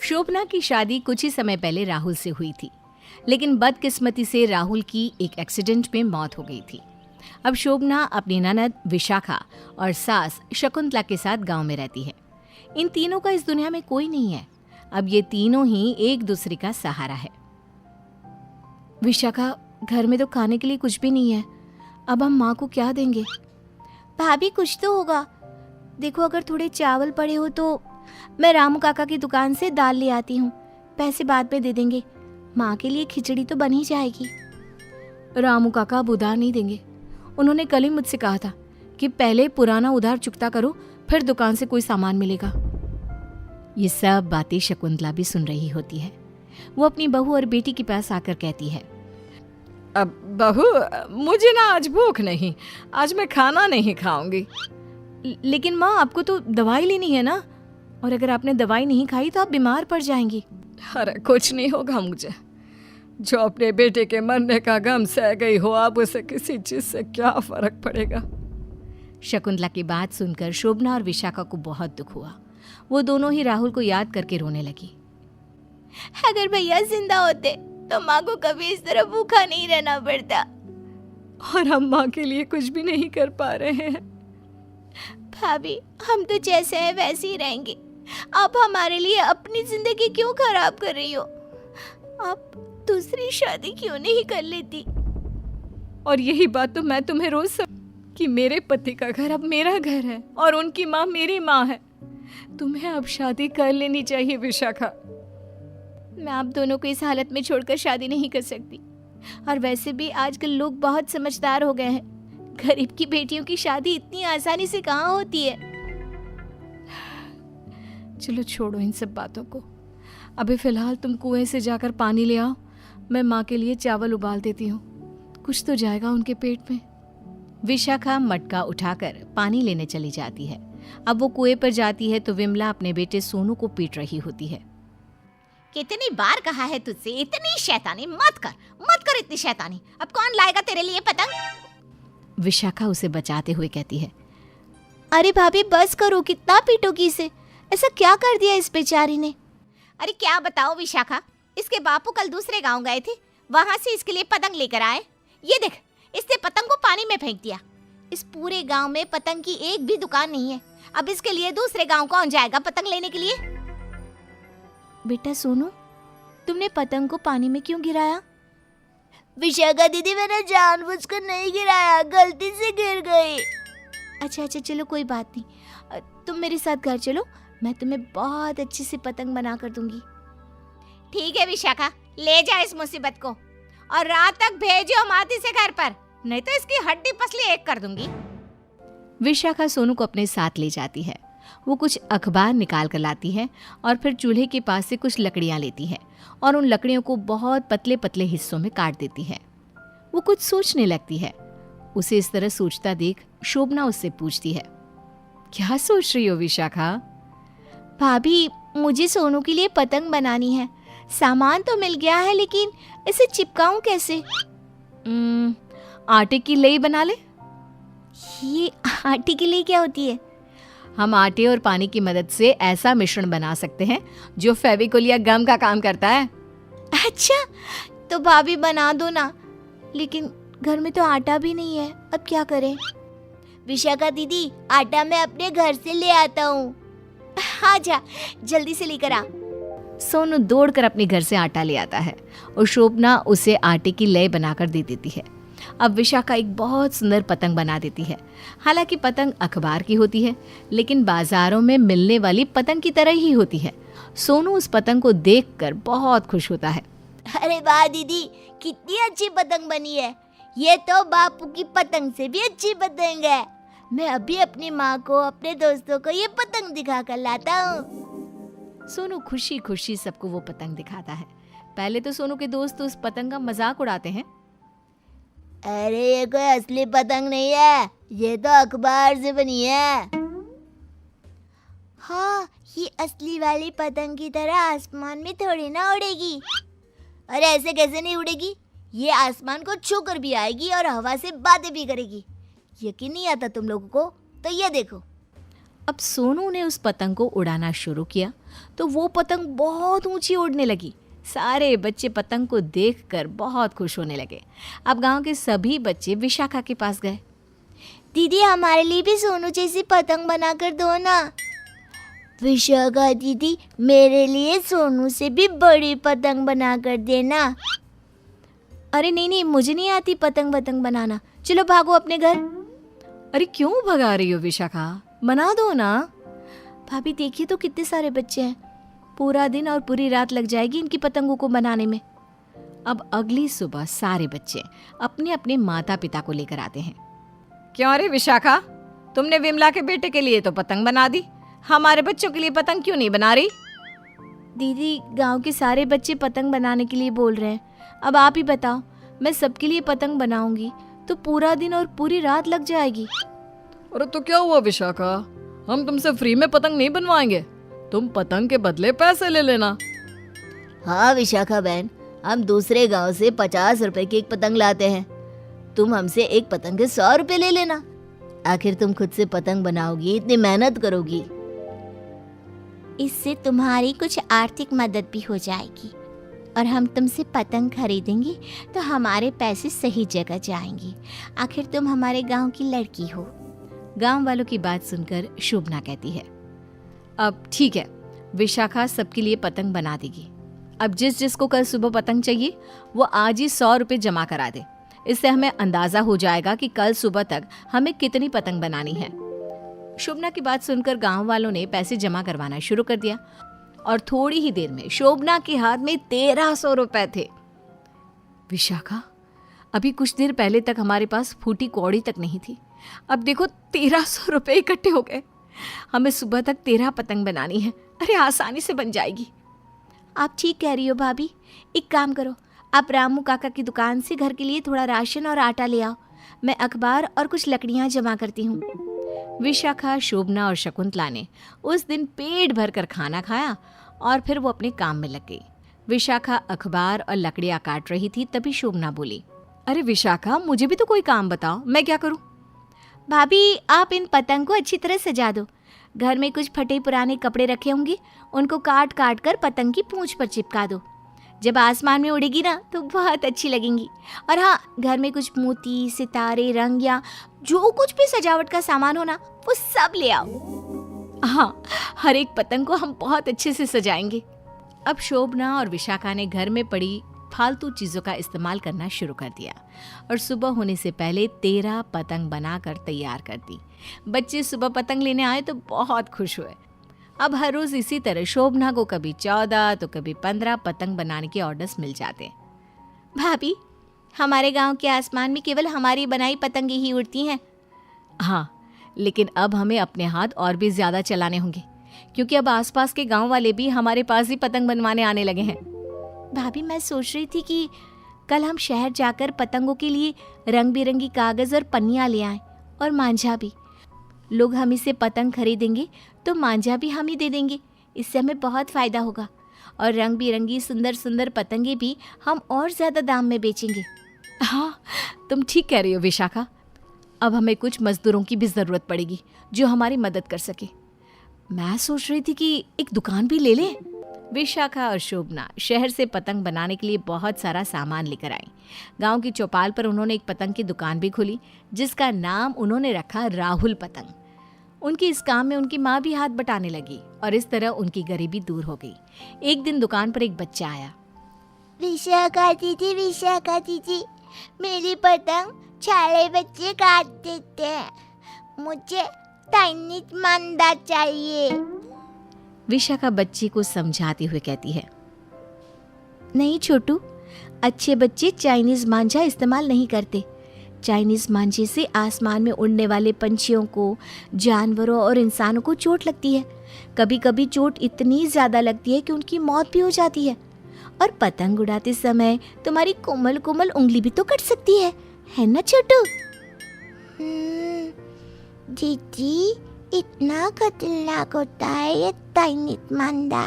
शोभना की शादी कुछ ही समय पहले राहुल से हुई थी, लेकिन बदकिस्मती से राहुल की एक एक्सीडेंट में मौत हो गई थी। अब शोभना अपनी ननद विशाखा और सास शकुंतला के साथ गांव में रहती है। इन तीनों का इस दुनिया में कोई नहीं है। अब ये तीनों ही एक दूसरे का सहारा है। विशाखा, घर में तो खाने के लिए कुछ भी नहीं है। अब हम माँ को क्या देंगे? भाभी, कुछ तो होगा। देखो, अगर थोड़े चावल पड़े हो तो मैं रामू काका की दुकान से दाल ले आती हूँ। पैसे बाद में दे देंगे। माँ के लिए खिचड़ी तो बन ही जाएगी। रामू काका अब उधार नहीं देंगे। उन्होंने कल ही मुझसे कहा था कि पहले पुराना उधार चुकता करो, फिर दुकान से कोई सामान मिलेगा। ये सब बातें शकुंतला भी सुन रही होती है। वो अपनी बहू और बेटी के पास आकर कहती है, अब बहू, मुझे ना आज भूख नहीं, आज मैं खाना नहीं खाऊंगी। लेकिन माँ, आपको तो दवाई लेनी है ना, और अगर आपने दवाई नहीं खाई तो आप बीमार पड़ जाएंगी। अरे कुछ नहीं होगा मुझे। जो अपने बेटे के मरने का गम सह गई हो, अब उसे किसी चीज से क्या फर्क पड़ेगा। शकुंतला की बात सुनकर शोभना और विशाखा को बहुत दुख हुआ। वो दोनों ही राहुल को याद करके रोने लगी। अगर भैया जिंदा होते तो माँ को कभी इस तरह भूखा नहीं रहना पड़ता। और हम माँ के लिए कुछ भी नहीं कर पा रहे हैं। भाभी, हम तो जैसे हैं वैसे ही रहेंगे। आप हमारे लिए अपनी जिंदगी क्यों खराब कर रही हो? आप दूसरी शादी क्यों नहीं कर लेती? और यही बात तो मैं तुम्हें रोज कि मेरे पति का घर अब मेरा घर है और उनकी माँ मेरी माँ है। तुम्हें अब शादी कर लेनी चाहिए विशाखा। मैं आप दोनों को इस हालत में छोड़कर शादी नहीं कर सकती। और वैसे भी आजकल लोग बहुत समझदार हो गए हैं। गरीब की बेटियों की शादी इतनी आसानी से कहाँ होती है। चलो छोड़ो इन सब बातों को। अभी फिलहाल तुम कुएं से जाकर पानी ले आओ। मैं माँ के लिए चावल उबाल देती हूँ, कुछ तो जाएगा उनके पेट में। विशाखा मटका उठाकर पानी लेने चली जाती है। अब वो कुएं पर जाती है तो विमला अपने बेटे सोनू को पीट रही होती है। कितनी बार कहा है तुझसे, इतनी शैतानी मत कर इतनी शैतानी। अब कौन लाएगा तेरे लिए पतंग? विशाखा उसे बचाते हुए कहती है, अरे भाभी, बस करो, कितना पीटोगी इसे? ऐसा क्या कर दिया इस बेचारी ने? अरे क्या बताओ विशाखा, इसके बापू कल दूसरे गांव गए थे, वहां से इसके लिए पतंग लेकर आए। ये देख, इसने पतंग को पानी में फेंक दिया। इस पूरे गांव में पतंग की एक भी दुकान नहीं है। अब इसके लिए दूसरे गांव कौन जाएगा पतंग लेने के लिए? बेटा सोनू, तुमने पतंग को पानी में क्यों गिराया? विशाखा दीदी, मैंने जानबूझकर नहीं गिराया, गलती से गिर गई। अच्छा, चलो कोई बात नहीं। तुम मेरे साथ घर चलो, मैं तुम्हें बहुत अच्छी सी पतंग बना कर दूंगी। ठीक है विशाखा, ले जा इस मुसीबत को, और रात तक भेजो माती से घर पर, नहीं तो इसकी हड्डी पसली एक कर दूंगी। विशाखा सोनू को अपने साथ ले जाती है। वो कुछ अखबार निकाल कर लाती है और फिर चूल्हे के पास से कुछ लकड़ियां लेती है और उन लकड़ियों को बहुत पतले पतले हिस्सों में काट देती है। वो कुछ सोचने लगती है। उसे इस तरह सोचता देख शोभना उससे पूछती है, क्या सोच रही हो विशाखा? भाभी, मुझे सोनू के लिए पतंग बनानी है। सामान तो मिल गया है, लेकिन इसे चिपकाऊं कैसे? आटे की लई बना ले। ये आटे की लई क्या होती है? हम आटे और पानी की मदद से ऐसा मिश्रण बना सकते हैं जो फेविकोल या गम का काम करता है। अच्छा, तो भाभी बना दो ना। लेकिन घर में तो आटा भी नहीं है, अब क्या करें? विशाखा दीदी, आटा मैं अपने घर से ले आता हूँ। हाँ जा, जल्दी से लेकर आ। सोनू दौड़कर अपने घर से आटा ले आता है और शोभना उसे आटे की लय बनाकर दे देती है। अब विशाखा एक बहुत सुंदर पतंग बना देती है। हालांकि पतंग अखबार की होती है, लेकिन बाजारों में मिलने वाली पतंग की तरह ही होती है। सोनू उस पतंग को देखकर बहुत खुश होता है। अरे वाह दीदी, कितनी अच्छी पतंग बनी है। ये तो बापू की पतंग से भी अच्छी पतंग है। मैं अभी अपनी माँ को, अपने दोस्तों को ये पतंग दिखा कर लाता हूँ। सोनू खुशी खुशी सबको वो पतंग दिखाता है। पहले तो सोनू के दोस्त उस पतंग का मजाक उड़ाते हैं। अरे ये कोई असली पतंग नहीं है, ये तो अखबार से बनी है। हाँ, ये असली वाली पतंग की तरह आसमान में थोड़ी ना उड़ेगी। अरे ऐसे कैसे नहीं उड़ेगी? ये आसमान को छू कर भी आएगी और हवा से बातें भी करेगी। यकीन नहीं आता तुम लोगों को? तो ये देखो। अब सोनू ने उस पतंग को उड़ाना शुरू किया तो वो पतंग बहुत ऊंची उड़ने लगी। सारे बच्चे पतंग को देखकर बहुत खुश होने लगे। अब गांव के सभी बच्चे विशाखा के पास गए। दीदी हमारे लिए भी सोनू जैसी पतंग बना कर दो ना। विशाखा दीदी मेरे लिए सोनू से भी बड़ी पतंग बना कर देना। अरे नहीं नहीं, मुझे नहीं आती पतंग बनाना, चलो भागो अपने घर। अरे क्यों भगा रही हो विशाखा, बना दो ना। भाभी देखिए तो कितने सारे बच्चे हैं, पूरा दिन और पूरी रात लग जाएगी इनकी पतंगों को बनाने में। अब अगली सुबह सारे बच्चे अपने अपने माता पिता को लेकर आते हैं। क्यों रे विशाखा, तुमने विमला के बेटे के लिए तो पतंग बना दी, हमारे बच्चों के लिए पतंग क्यों नहीं बना रही? दीदी गांव के सारे बच्चे पतंग बनाने के लिए बोल रहे हैं, अब आप ही बताओ, मैं सबके लिए पतंग बनाऊंगी तो पूरा दिन और पूरी रात लग जाएगी। अरे तो क्या हुआ विशाखा, हम तुमसे फ्री में पतंग नहीं बनवाएंगे, तुम पतंग के बदले पैसे ले लेना। हाँ विशाखा बहन, हम दूसरे गांव से 50 रुपए की एक पतंग लाते हैं, तुम हमसे एक पतंग के 100 रुपए ले लेना। आखिर तुम खुद से पतंग बनाओगी, इतनी मेहनत करोगी, इससे तुम्हारी कुछ आर्थिक मदद भी हो जाएगी और हम तुमसे पतंग खरीदेंगे तो हमारे पैसे सही जगह जाएंगे। आखिर तुम हमारे गांव की लड़की हो। गांव वालों की बात सुनकर शोभना कहती है, अब ठीक है, विशाखा सबके लिए पतंग बना देगी। अब जिस जिसको कल सुबह पतंग चाहिए वो आज ही 100 रुपए जमा करा दे, इससे हमें अंदाजा हो जाएगा कि कल सुबह तक हमें कितनी पतंग बनानी है। शोभना की बात सुनकर गांव वालों ने पैसे जमा करवाना शुरू कर दिया और थोड़ी ही देर में शोभना के हाथ में 1300 रुपए थे। विशाखा, अभी कुछ देर पहले तक हमारे पास फूटी कौड़ी तक नहीं थी, अब देखो 1300 रुपए इकट्ठे हो गए। हमें सुबह तक 13 पतंग बनानी है, अरे आसानी से बन जाएगी। आप ठीक कह रही हो भाभी, एक काम करो, आप रामू काका की दुकान से घर के लिए थोड़ा राशन और आटा ले आओ, मैं अखबार और कुछ लकड़ियाँ जमा करती हूँ। विशाखा, शोभना और शकुंतला ने उस दिन पेट भर कर खाना खाया और फिर वो अपने काम में लग गई। विशाखा अखबार और लकड़ियाँ काट रही थी, तभी शोभना बोली, अरे विशाखा, मुझे भी तो कोई काम बताओ, मैं क्या करूँ? भाभी आप इन पतंग को अच्छी तरह सजा दो, घर में कुछ फटे पुराने कपड़े रखे होंगे, उनको काट काट कर पतंग की पूंछ पर चिपका दो, जब आसमान में उड़ेगी ना तो बहुत अच्छी लगेंगी। और हाँ, घर में कुछ मोती, सितारे, रंग या जो कुछ भी सजावट का सामान हो ना, वो सब ले आओ। हाँ, हर एक पतंग को हम बहुत अच्छे से सजाएंगे। अब शोभना और विशाखा ने घर में पड़ी फालतू चीज़ों का इस्तेमाल करना शुरू कर दिया और सुबह होने से पहले 13 पतंग बनाकर तैयार कर दी। बच्चे सुबह पतंग लेने आए तो बहुत खुश हुए। अब हर रोज़ इसी तरह शोभना को कभी 14 तो कभी 15 पतंग बनाने के ऑर्डर्स मिल जाते। भाभी, हमारे गांव के आसमान में केवल हमारी बनाई पतंगे ही उड़ती हैं। हाँ, लेकिन अब हमें अपने हाथ और भी ज़्यादा चलाने होंगे, क्योंकि अब आसपास के गांव वाले भी हमारे पास ही पतंग बनवाने आने लगे हैं। भाभी, मैं सोच रही थी कि कल हम शहर जाकर पतंगों के लिए रंग बिरंगी कागज़ और पन्नियाँ ले आएं, और मांझा भी। लोग हम इसे पतंग खरीदेंगे तो मांझा भी हम ही दे देंगे, इससे हमें बहुत फ़ायदा होगा और रंग बिरंगी सुंदर सुंदर पतंगे भी हम और ज़्यादा दाम में बेचेंगे। हाँ, तुम ठीक कह रही हो विशाखा, अब हमें कुछ मजदूरों की भी ज़रूरत पड़ेगी जो हमारी मदद कर सके। मैं सोच रही थी कि एक दुकान भी ले लें। विशाखा और शोभना शहर से पतंग बनाने के लिए बहुत सारा सामान लेकर आई। गांव की चौपाल पर उन्होंने एक पतंग की दुकान भी खोली, जिसका नाम उन्होंने रखा राहुल पतंग। उनकी इस काम में उनकी माँ भी हाथ बटाने लगी और इस तरह उनकी गरीबी दूर हो गई। एक दिन दुकान पर एक बच्चा आया। विशाखा दीदी, मेरी पतंग सारे बच्चे काट देते हैं, मुझे टाइनी मंदा चाहिए। विशाखा बच्ची को समझाते हुए कहती है, नहीं छोटू, अच्छे बच्चे चाइनीज़ मांझा इस्तेमाल नहीं करते। चाइनीज़ मांझे से आसमान में उड़ने वाले पंछियों को, जानवरों और इंसानों को चोट लगती है। कभी कभी चोट इतनी ज़्यादा लगती है कि उनकी मौत भी हो जाती है। और पतंग उड़ाते समय तुम्हारी कोमल कोमल उंगली भी तो कट सकती है ना छोटू? दीदी, इतना खतरनाक होता है ये टाइनी मंदा?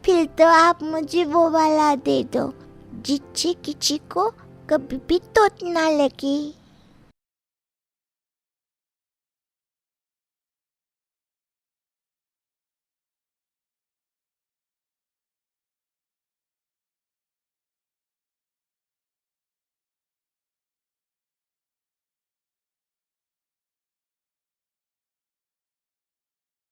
फिर तो आप मुझे वो वाला दे दो जिससे किसी को कभी भी चोट ना लगे।